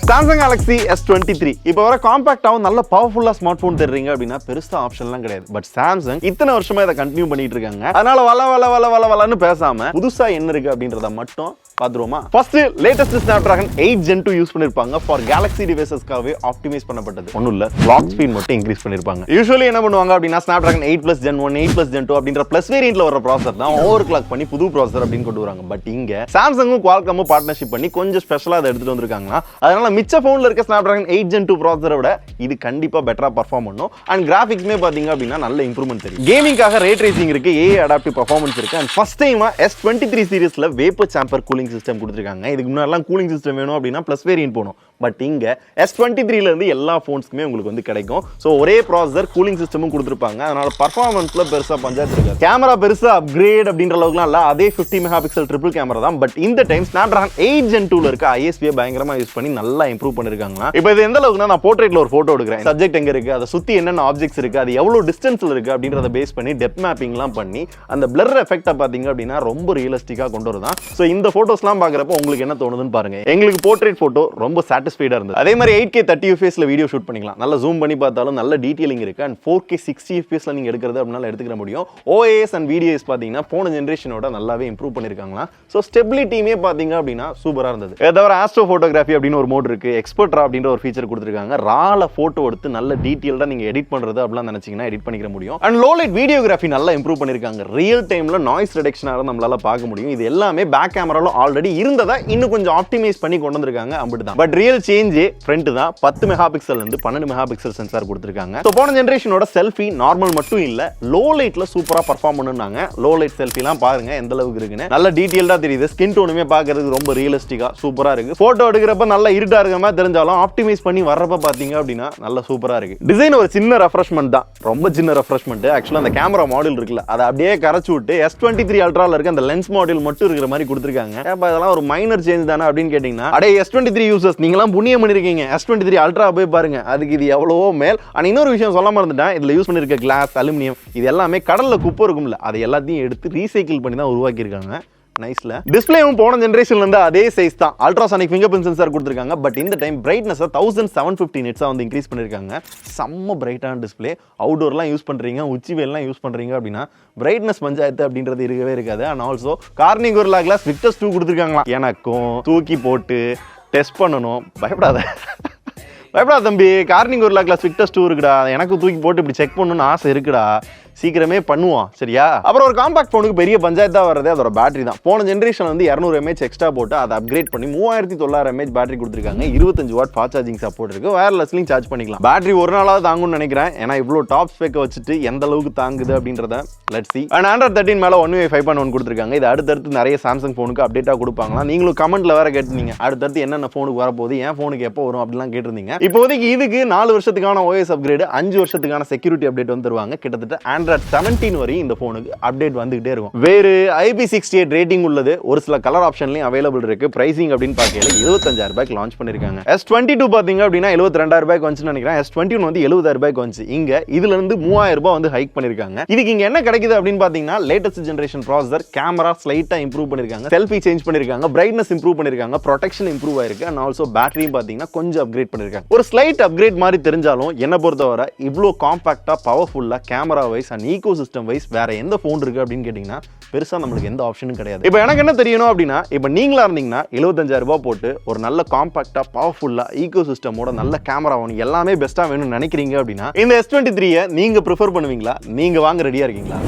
Samsung Galaxy S23 இப்போ வர காம்பாக்டாவும் நல்ல பவர்ஃபுல்லா ஸ்மார்ட் போன் தேடுறீங்க அப்படின்னா பெருசா ஆப்ஷன்லாம் கிடையாது. பட் சாம்சங் இத்தனை வருஷமா இதை கண்டினியூ பண்ணிட்டு இருக்காங்க. அதனால வளன்னு பேசாம புதுசா என்ன இருக்கு அப்படின்றத மட்டும் பாத்துருவோமா. First latest Snapdragon 8 Gen 2 use பண்ணிருப்பாங்க ஃபார் Galaxy டிவைசஸ்க்காகவே ஆப்டிமைஸ் பண்ணப்பட்டது. ஒண்ணும் இல்ல, கிளாக் ஸ்பீட் மட்டும் இன்க்ரீஸ் பண்ணிருப்பாங்க. யூசுவலி என்ன பண்ணுவாங்க அப்படின்னா Snapdragon 8 Plus Gen 1 8 Plus Gen 2 அப்படின்ற பிளஸ் வேரியன்ட்ல வர ப்ராசஸர் தான் ஓவர் கிளாக் பண்ணி புது ப்ராசஸர் அப்படின்னு கொண்டு வராங்க. பட் இங்க சாம்சங்கும் குவால்காமும் பார்ட்னர்ஷிப் பண்ணி கொஞ்சம் ஸ்பெஷலா அதை எடுத்துட்டு வந்திருக்காங்க. அதனால மிச்ச போன்ல இருக்க Snapdragon 8 Gen 2 ப்ராசஸரை விட இது கண்டிப்பா பெட்டரா பெர்ஃபார்ம் பண்ணும். அண்ட் கிராபிக்ஸ்மே பாத்தீங்க அப்படின்னா நல்ல இம்ப்ரூவ்மெண்ட் தெரியும். கேமிங்காக ரே ட்ரேசிங் இருக்கு, AI அடாப்டிவ் பெர்ஃபார்மன்ஸ் இருக்கு. அண்ட் ஃபர்ஸ்ட் டைமா S23 சீரிஸ்ல vapour sambar cooling system கொடுத்திருக்காங்க. இதுக்கு முன்னாடிலாம் கூலிங் சிஸ்டம் வேணும் அப்படின்னா பிளஸ் வேரியன்ட் போகணும். பட் இங்க S23 ல இருந்து எல்லா போன்ஸ்க்குமே உங்களுக்கு வந்து கிடைக்கும். ஸோ ஒரே ப்ராசஸர் கூலிங் சிஸ்டமும் கொடுத்துருப்பாங்க. அதனால பர்ஃபார்மன்ஸ்ல பெருசா பஞ்சாயத்து இருக்காது. கேமரா பெருசா அப்கிரேட் அப்படின்ற அளவுக்குலாம் இல்ல, அதே 50 மெகா பிக்சல் ட்ரிபிள் கேமரா தான். பட் இந்த டைம் Snapdragon 8 Gen 2 ல இருக்க ISP பயங்கரமா யூஸ் பண்ணி நல்லா இம்ப்ரூவ் பண்ணிருக்காங்க. இப்போ இது எந்த அளவுக்குனா, நான் போர்ட்ரேட்ல ஒரு போட்டோ எடுக்கிறேன், சப்ஜெக்ட் எங்க இருக்கு, அதை சுத்தி என்னென்ன ஆப்ஜெக்ட்ஸ் இருக்கு, அது எவ்வளவு டிஸ்டன்ஸ்ல இருக்கு அப்படின்றத பேஸ் பண்ணி டெப்த் மேப்பிங்லாம் பண்ணி அந்த பிளர் எஃபெக்ட்டை பாத்தீங்க அப்படின்னா ரொம்ப ரியலிஸ்டிக்கா கொண்டு வருதான். ஸோ இந்த போட்டோஸ்லாம் பாக்குறப்ப உங்களுக்கு என்ன தோணுதுன்னு பாருங்க. எங்களுக்கு போர்ட்ரேட் போட்டோ ரொம்ப சாட்டிஸ்ஃபைடா இருந்தது. அதே மாதிரி 8K 30 fps ல வீடியோ ஷூட் பண்ணிக்கலாம். நல்ல ஜூம் பண்ணி பார்த்தாலும் நல்ல டீடைலிங் இருக்கு. அண்ட் 4K 60 fps ல நீங்க எடுக்கிறது அப்படினால எடுத்துக்க முடியும். OIS அண்ட் VDS பாத்தீங்கன்னா போன ஜெனரேஷனோட நல்லாவே இம்ப்ரூவ் பண்ணிருக்காங்களா. சோ ஸ்டெபிலிட்டியுமே பாத்தீங்க அப்படின்னா சூப்பரா இருந்தது. ஏதாவது ஆஸ்ட்ரோ போட்டோகிராஃபி அப்படின்னு ஒரு மோட் இருக்கு, எக்ஸ்பர்ட் ரா அப்படின்ற ஒரு ஃபீச்சர் கொடுத்திருக்காங்க. ரால போட்டோ எடுத்து நல்ல டீடைல்டா நீங்க எடிட் பண்றது அப்படிலாம் நினைச்சீங்கன்னா எடிட் பண்ணிக்க முடியும். அண்ட் லோ லைட் வீடியோகிராஃபி நல்லா இம்ப்ரூவ் பண்ணிருக்காங்க. ரியல் டைம்ல நாய்ஸ் ரிடக்ஷனால நம்மளால பார்க்க முடியும். இது எல்லாமே பேக் கேமரால ஆல்ரெடி இருந்ததா இன்னும் கொஞ்சம் ஆப்டிமைஸ் பண்ணி கொண்டு வந்திருக்காங்க. அப்படிதான். பட் ரியல் சேஞ்ச் ஃப்ரண்ட் தான். 10 மெகா பிக்சல் இருந்து 12 மெகா பிக்சல் சென்சார் கொடுத்திருக்காங்க. சோ போன ஜெனரேஷனோட செல்ஃபி நார்மல் மட்டும் இல்ல, லோ லைட்ல சூப்பரா பெர்ஃபார்ம் பண்ணுனாங்க. லோ லைட் செல்ஃபிலாம் பாருங்க எந்த அளவுக்கு இருக்குன்னு. நல்ல டீடைல்டா தெரியுது. ஸ்கின் டோனுமே பார்க்கிறதுக்கு ரொம்ப ரியலிஸ்டிக்கா சூப்பரா இருக்கு. போட்டோ எடுக்கிறப்ப நல்ல இருட்டா இருக்க மாதிரி தெரிஞ்சாலும் ஆப்டிமைஸ் பண்ணி வர்றப்ப பாத்தீங்க அப்படின்னா நல்ல சூப்பரா இருக்கு. டிசைன் ஒரு சின்ன ரெஃப்ரெஷ்மென்ட் தான், ரொம்ப சின்ன ரெஃப்ரெஷ்மென்ட். ஆக்சுவலா அந்த கேமரா மாடல் இருக்குல்ல, அதை அப்படியே கரைச்சு விட்டு S23 அல்ட்ரால இருக்க அந்த லென்ஸ் மாடல் மட்டும் இருக்கிற மாதிரி கொடுத்திருக்காங்க. இதெல்லாம் ஒரு மைனர் சேஞ்ச் தானே அப்படின்னு கேட்டீங்கன்னா, அடே S23 யூசர்ஸ் நீங்களாம் புண்ணியம் பண்ணிருக்கீங்க. S23 அல்ட்ரா போய் பாருங்க, அதுக்கு இது எவ்வளவோ மேல். ஆனா இன்னொரு விஷயம் சொல்ல மறந்துட்டேன், இதுல யூஸ் பண்ணிருக்க கிளாஸ், அலுமினியம் இது எல்லாமே கடல்ல குப்பை இருக்கும்ல, அதை எல்லாத்தையும் எடுத்து ரீசைக்கிள் பண்ணி தான் உருவாக்கி இருக்காங்க. நைஸ்ல. டிஸ்ப்ளேவும் போன ஜெனரேஷன்ல இருந்து அதே சைஸ் தான். அல்ட்ராசானிக் ஃபிங்கர் பிரிண்ட் சென்சார் கொடுத்திருக்காங்க. பட் இந்த டைம் பிரைட்னஸ் 1750 நிட்ஸா வந்து இன்க்ரீஸ் பண்ணிருக்காங்க. செம்ம பிரைட்டான டிஸ்ப்ளே. அவுட்டோர்லாம் யூஸ் பண்றீங்க, உச்சி வெயில்லாம் யூஸ் பண்றீங்க அப்படின்னா பிரைட்னஸ் பஞ்சாயத்து அப்படின்றது இருக்கவே இருக்காது. And also Corning Gorilla Glass Victus 2 கொடுத்திருக்காங்களா. எனக்கும் தூக்கி போட்டு டெஸ்ட் பண்ணணும். பயப்படாத தம்பி, கார்னிங் கோரில்லா கிளாஸ் விக்டர்ஸ் 2 இருக்குடா. எனக்கு தூக்கி போட்டு இப்படி செக் பண்ணணும்னு ஆசை இருக்குடா. சீக்கிரமே பண்ணுவோம், சரியா? அப்புறம் ஒரு காம்பாக்ட் போனுக்கு பெரிய பஞ்சாயத்தா வரதே அதோட பேட்டரி தான். போன ஜெனரேஷன் வந்து 200 mAh எக்ஸ்ட்ரா போட்டு அதை அப்கிரேட் பண்ணி 3900 mAh பேட்டரி கொடுத்திருக்காங்க. 25 வாட் ஃபாஸ்ட் சார்ஜிங் சப்போர்ட் இருக்கு. வயர்லெஸ்லயும் சார்ஜ் பண்ணிக்கலாம். பேட்டரி ஒரு நாளாவது தாங்கும்னு நினைக்கிறேன். ஏன்னா இவ்வளவு டாப் ஸ்பெக் வச்சுட்டு எந்த அளவுக்கு தாங்குது அப்படின்றத லெட்ஸ் see. அண்ட் Android 13 மேல One UI 5.1 கொடுத்திருக்காங்க. இது அடுத்தடுத்து நிறைய சாம்சங் போனுக்கு அப்டேட்டா கொடுப்பாங்களா. நீங்களும் கமெண்ட்ல வேற கேட்டிருந்தீங்க, அடுத்தடுத்து என்னென்ன போனுக்கு வரப்போகுது, என் போனுக்கு எப்போ வரும் அப்படிலாம் கேட்டிருந்தீங்க. இப்போதைக்கு இதுக்கு 4 வருஷத்துக்கான OS அப்கிரேட், 5 வருஷத்துக்கான செக்யூரிட்டி அப்டேட் வந்து தருவாங்க. கிட்டத்தட்ட Android 17 இந்த போனுக்கு அப்டேட் வந்துகிட்டே இருக்கும். வேறு IP68 ரேட்டிங் உள்ளது. ஒரு சில கலர் ஆப்ஷன்லயும் அவைலபிள் இருக்கு. பிரைசிங் அப்படின்னு பார்க்கல 75000 ரூபாய்க்கு லான்ச் பண்ணிருக்காங்க. S22 பாத்தீங்க அப்படின்னா 72000 ரூபாய்க்கு வந்துச்சுன்னு நினைக்கிறேன். S21 வந்து 70000 ரூபாய்க்கு வந்துச்சு. இங்க இதுல இருந்து 3000 ரூபாய் வந்து ஹைக் பண்ணிருக்காங்க. இதுக்கு இங்க என்ன கிடைக்குது அப்படின்னு பாத்தீங்கன்னா, லேட்டஸ்ட் ஜெனரேஷன் ப்ராசஸர், கேமரா ஸ்லைட்டா இம்ப்ரூவ் பண்ணிருக்காங்க, செல்ஃபி சேஞ்ச் பண்ணிருக்காங்க, பிரைட்னஸ் இம்ப்ரூவ் பண்ணிருக்காங்க, ப்ரொடெக்ஷன் இம்ப்ரூவ் ஆயிருக்கு. அண்ட் ஆல்சோ பேட்டரியும் பாத்தீங்கன்னா கொஞ்சம் அப்கிரேட் பண்ணிருக்காங்க. ஒரு ஸ்லைட் அப்கிரேட் மாதிரி தெரிஞ்சாலும் என்ன பொறுத்தவரை இவ்வளவு காம்பாக்டா பவர்ஃபுல்லா camera wise and ecosystem வேற எந்த போன் இருக்கு அப்படின்னு கேட்டீங்கன்னா பெருசா நம்மளுக்கு எந்த ஆப்ஷனும் கிடையாது. இப்போ எனக்கு என்ன தெரியணும் அப்படின்னா, இப்போ நீங்களா இருந்தீங்கன்னா 75000 ரூபாய் போட்டு ஒரு நல்ல காம்பாக்டா பவர்ஃபுல்லா ஈகோ சிஸ்டமோட நல்ல கேமரா வேணும், எல்லாமே பெஸ்டா வேணும்னு நினைக்கிறீங்க அப்படின்னா இந்த S23 நீங்க ப்ரிஃபர் பண்ணுவீங்களா? நீங்க வாங்க ரெடியா இருக்கீங்களா?